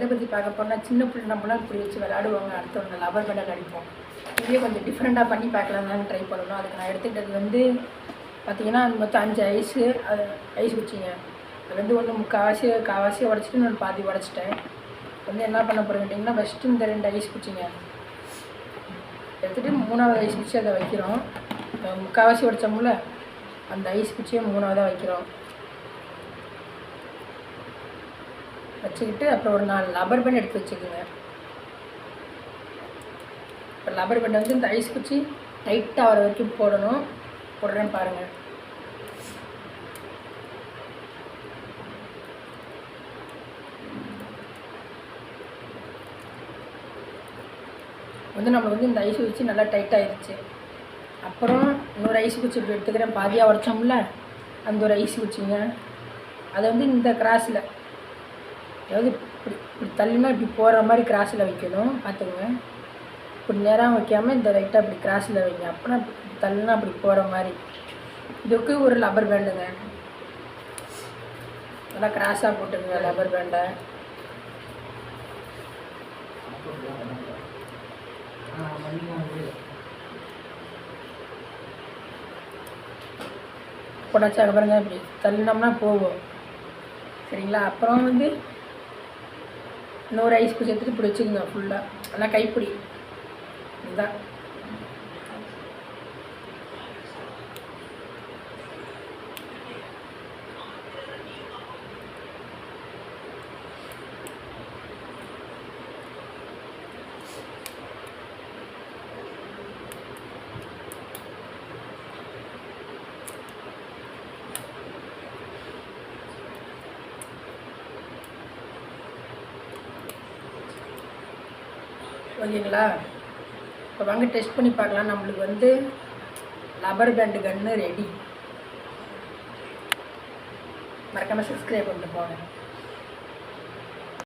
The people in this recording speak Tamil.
எதை பற்றி பார்க்க போனால் சின்ன பிள்ளை நம்மளாம் இப்படி வச்சு விளையாடுவாங்க, அடுத்தவங்க லவர் பேண்டில் அடிப்போம். இதே கொஞ்சம் டிஃப்ரெண்ட்டாக பண்ணி பார்க்கலாம்னு ட்ரை பண்ணணும். அதுக்கு நான் எடுத்துக்கிட்டது வந்து பார்த்திங்கன்னா அது மொத்தம் 5 ஐஸு, அது ஐஸ் குச்சிங்க. அது வந்து ஒன்று காவாசியாக உடச்சிட்டு நான் பாதி உடச்சிட்டேன். வந்து என்ன பண்ண போகிறேன் கேட்டிங்கன்னா, ஃபஸ்ட்டு இந்த 2 ஐஸ் குச்சிங்க எடுத்துகிட்டு 3வது ஐஸ் குச்சி அதை வைக்கிறோம். முக்கால்வாசி உடச்சோம்ல அந்த ஐஸ் குச்சியை 3வதாக வைக்கிறோம். வச்சுக்கிட்டு அப்புறம் ஒரு 4 லப்பர் பேண்ட் எடுத்து வச்சுக்கோங்க. இப்போ லப்பர் பேண்ட் வந்து இந்த ஐஸ் குச்சி டைட்டாக வர வரைக்கும் போடணும். போடுறேன்னு பாருங்கள். வந்து நம்ம வந்து இந்த ஐஸ் குச்சி நல்லா டைட்டாகிடுச்சு. அப்புறம் இன்னொரு ஐஸ் குச்சி இப்படி எடுத்துக்கிறேன். பாதியாக உடச்சோம்ல அந்த ஒரு ஐஸ் குச்சிங்க, அதை வந்து இந்த கிராஸில், அதாவது இப்படி தள்ளினா இப்படி போகிற மாதிரி கிராஸில் வைக்கணும். பார்த்துக்குங்க. இப்படி நேராக வைக்காமல் இந்த ரைட்டாக இப்படி கிராஸில் வைங்க. அப்போனா தள்ளினா அப்படி போகிற மாதிரி. இதுக்கு ஒரு லப்பர் பேண்டுங்க, நல்லா கிராஸாக போட்டுங்க லப்பர் பேண்டை. போட்டாச்சு. அப்புறங்க இப்படி தள்ளினோம்னா போகும், சரிங்களா? அப்புறம் வந்து இன்னொரு ஐஸ் குச்சி எடுத்துகிட்டு இப்படி வச்சுக்கோங்க ஃபுல்லாக, ஆனால் கைப்பிடி இதுதான். ஓகேங்களா? இப்போ வாங்க டெஸ்ட் பண்ணி பார்க்கலாம். நம்மளுக்கு வந்து லப்பர் பேண்டு கன்று ரெடி. மறக்காமல் சப்ஸ்கிரைப் பண்ணிட்டு போங்க.